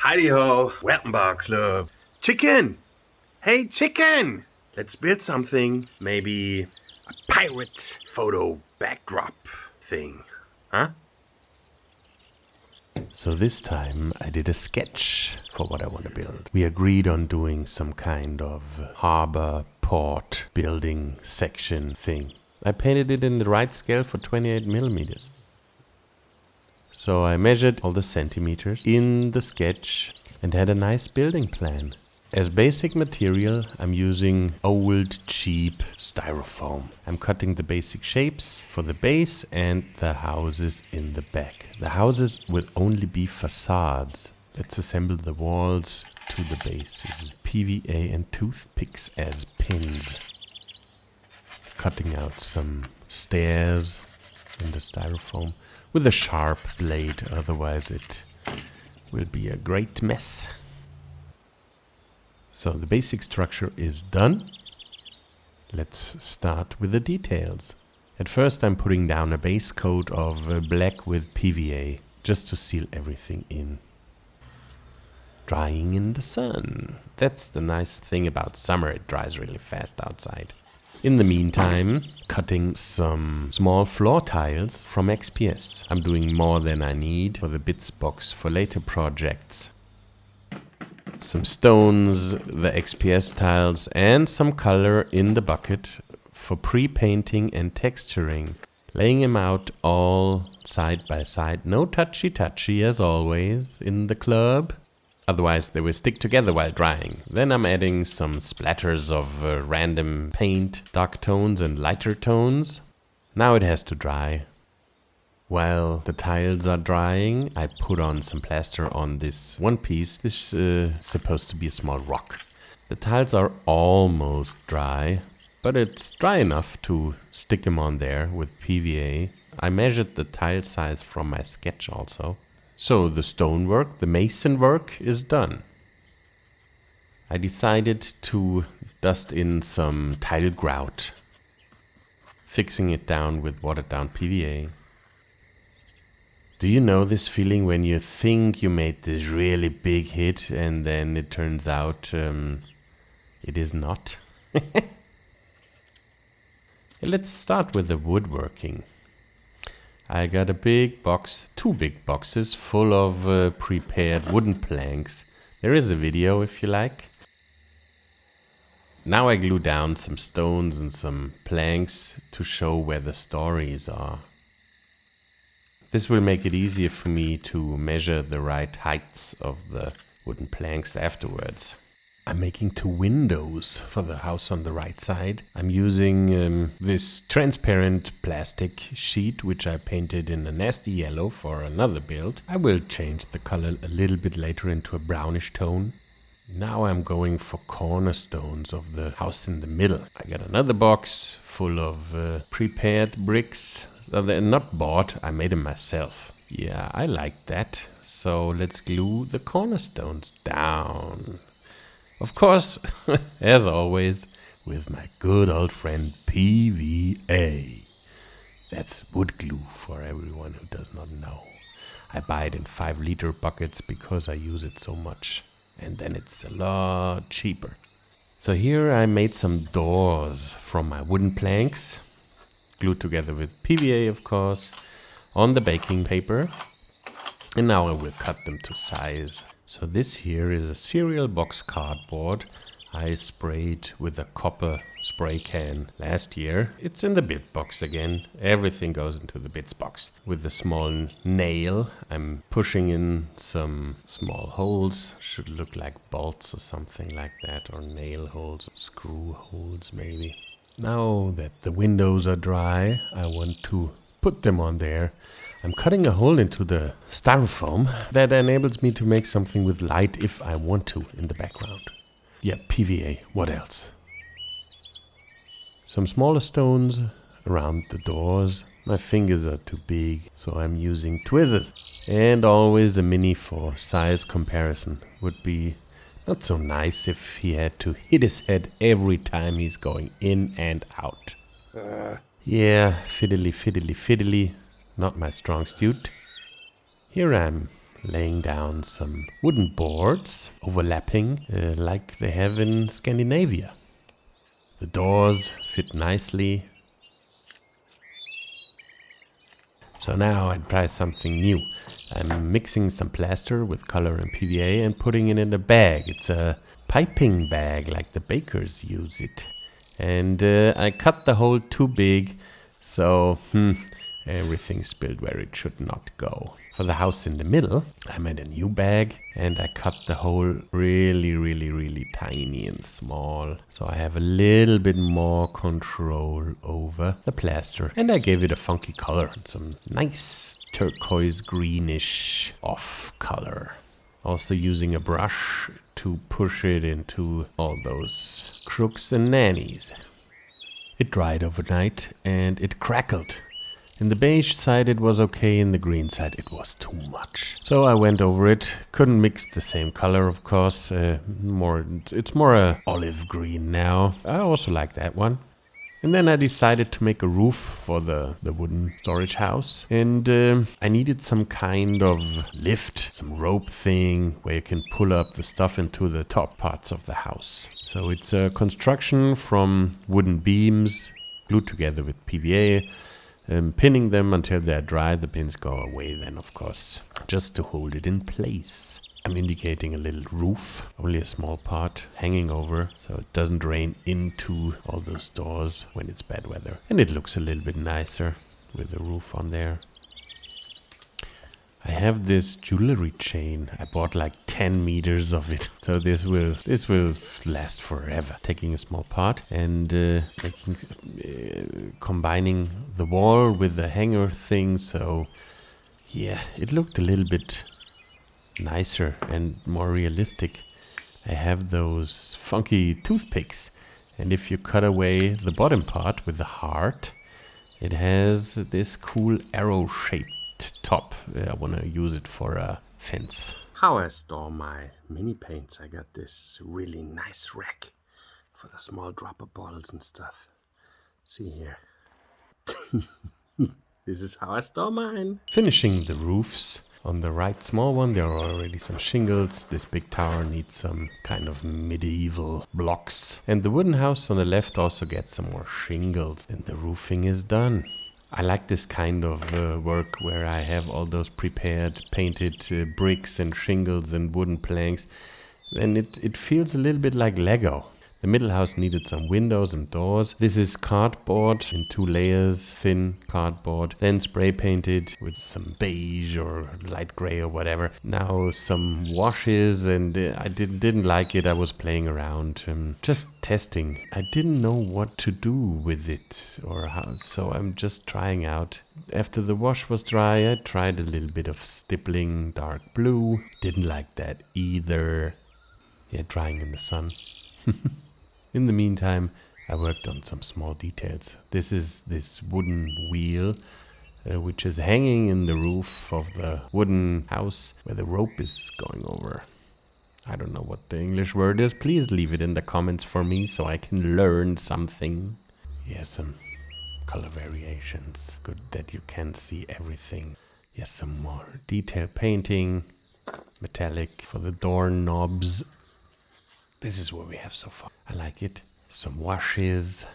Heidi-ho, Bar Club. Chicken! Hey, chicken! Let's build something. Maybe a pirate photo backdrop thing. Huh? So this time I did a sketch for what I want to build. We agreed on doing some kind of harbor, port, building section thing. I painted it in the right scale for 28 millimeters. So I measured all the centimeters in the sketch and had a nice building plan. As basic material, I'm using old, cheap styrofoam. I'm cutting the basic shapes for the base and the houses in the back. The houses will only be facades. Let's assemble the walls to the bases. PVA and toothpicks as pins. Cutting out some stairs in the styrofoam with a sharp blade, otherwise it will be a great mess. So the basic structure is done. Let's start with the details. At first I'm putting down a base coat of black with PVA, just to seal everything in. Drying in the sun. That's the nice thing about summer, it dries really fast outside. In the meantime, cutting some small floor tiles from XPS. I'm doing more than I need for the bits box for later projects. Some stones, the XPS tiles, and some color in the bucket for pre-painting and texturing. Laying them out all side by side. No touchy-touchy as always in the club. Otherwise they will stick together while drying. Then I'm adding some splatters of random paint, dark tones and lighter tones. Now it has to dry. While the tiles are drying, I put on some plaster on this one piece. This is supposed to be a small rock. The tiles are almost dry, but it's dry enough to stick them on there with PVA. I measured the tile size from my sketch also. So the stonework, the mason work is done. I decided to dust in some tile grout, fixing it down with watered down PVA. Do you know this feeling when you think you made this really big hit and then it turns out it is not? Let's start with the woodworking. I got a big box, 2 big boxes full of prepared wooden planks. There is a video if you like. Now I glue down some stones and some planks to show where the stories are. This will make it easier for me to measure the right heights of the wooden planks afterwards. I'm making 2 windows for the house on the right side. I'm using this transparent plastic sheet which I painted in a nasty yellow for another build. I will change the color a little bit later into a brownish tone. Now I'm going for cornerstones of the house in the middle. I got another box full of prepared bricks. So they're not bought, I made them myself. Yeah, I like that. So let's glue the cornerstones down. Of course, as always, with my good old friend PVA. That's wood glue for everyone who does not know. I buy it in 5-liter buckets because I use it so much. And then it's a lot cheaper. So here I made some doors from my wooden planks, glued together with PVA of course, on the baking paper. And now I will cut them to size. So this here is a cereal box cardboard I sprayed with a copper spray can last year. It's in the bit box again. Everything goes into the bits box. With the small nail, I'm pushing in some small holes. Should look like bolts or something like that, or nail holes, screw holes maybe. Now that the windows are dry, I want to put them on there. I'm cutting a hole into the styrofoam that enables me to make something with light if I want to in the background. Yeah, PVA, what else? Some smaller stones around the doors. My fingers are too big, so I'm using tweezers. And always a mini for size comparison. Would be not so nice if he had to hit his head every time he's going in and out. Yeah, fiddly, fiddly, fiddly. Not my strong suit. Here I'm laying down some wooden boards overlapping like they have in Scandinavia. The doors fit nicely. So now I try something new. I'm mixing some plaster with color and PVA and putting it in a bag. It's a piping bag like the bakers use it. And I cut the hole too big, so everything spilled where it should not go. For the house in the middle, I made a new bag and I cut the hole really tiny and small. So I have a little bit more control over the plaster. And I gave it a funky color, some nice turquoise greenish off color. Also using a brush to push it into all those crooks and nannies. It dried overnight and it crackled. In the beige side it was okay, in the green side it was too much. So I went over it, couldn't mix the same color of course, it's more a olive green now. I also like that one. And then I decided to make a roof for the wooden storage house. And I needed some kind of lift, some rope thing where you can pull up the stuff into the top parts of the house. So it's a construction from wooden beams glued together with PVA. Pinning them until they're dry. The pins go away then, of course, just to hold it in place. I'm indicating a little roof, only a small part, hanging over, so it doesn't rain into all those doors when it's bad weather. And it looks a little bit nicer with the roof on there. I have this jewelry chain. I bought like 10 meters of it. So this will last forever. Taking a small part and combining the wall with the hanger thing. So yeah, it looked a little bit nicer and more realistic. I have those funky toothpicks. And if you cut away the bottom part with the heart, it has this cool arrow-shaped top. I want to use it for a fence. How I store my mini paints, I got this really nice rack for the small dropper bottles and stuff. See here. This is how I store mine. Finishing the roofs. On the right small one there are already some shingles. This big tower needs some kind of medieval blocks. And the wooden house on the left also gets some more shingles. And the roofing is done. I like this kind of work where I have all those prepared painted bricks and shingles and wooden planks, and it feels a little bit like Lego. The middle house needed some windows and doors. This is cardboard in 2 layers, thin cardboard, then spray painted with some beige or light gray or whatever. Now some washes, and I didn't like it. I was playing around, just testing. I didn't know what to do with it or how, so I'm just trying out. After the wash was dry, I tried a little bit of stippling dark blue. Didn't like that either. Yeah, drying in the sun. In the meantime, I worked on some small details. This is this wooden wheel, which is hanging in the roof of the wooden house where the rope is going over. I don't know what the English word is. Please leave it in the comments for me so I can learn something. Yes, some color variations. Good that you can see everything. Yes, some more detail painting. Metallic for the door knobs. This is what we have so far. I like it. Some washes.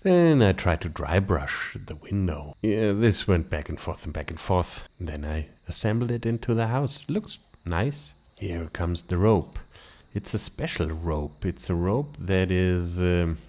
Then I tried to dry brush the window. Yeah, this went back and forth and back and forth. And then I assembled it into the house. Looks nice. Here comes the rope. It's a special rope. It's a rope that is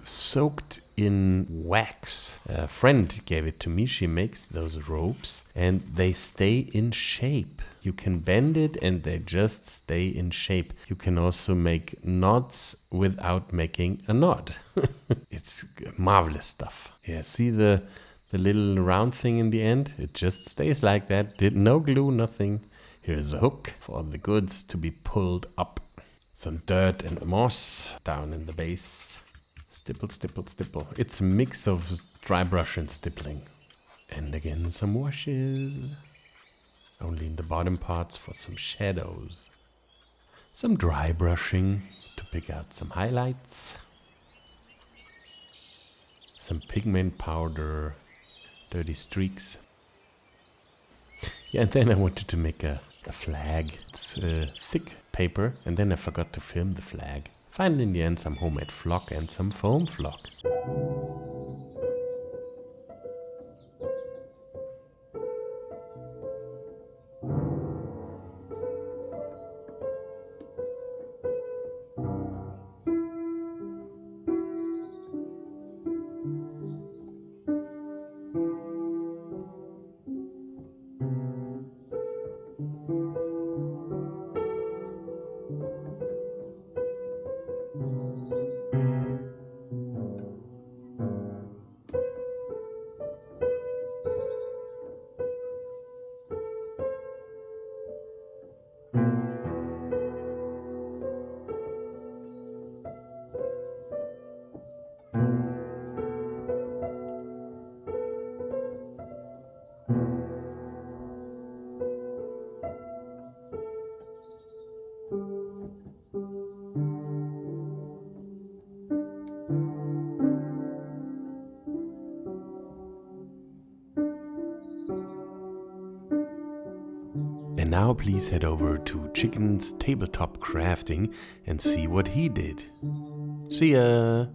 soaked in wax. A friend gave it to me. She makes those ropes and they stay in shape. You can bend it and they just stay in shape. You can also make knots without making a knot. It's marvelous stuff. Yeah, see the little round thing in the end? It just stays like that. Did no glue, nothing. Here's a hook for the goods to be pulled up. Some dirt and moss down in the base. Stipple, stipple, stipple. It's a mix of dry brush and stippling. And again some washes. Only in the bottom parts for some shadows. Some dry brushing to pick out some highlights. Some pigment powder, dirty streaks. Yeah, and then I wanted to make a a flag. It's thick paper, and then I forgot to film the flag. Finally, in the end, some homemade flock and some foam flock. And now please head over to Teaquers Tabletop Crafting and see what he did. See ya!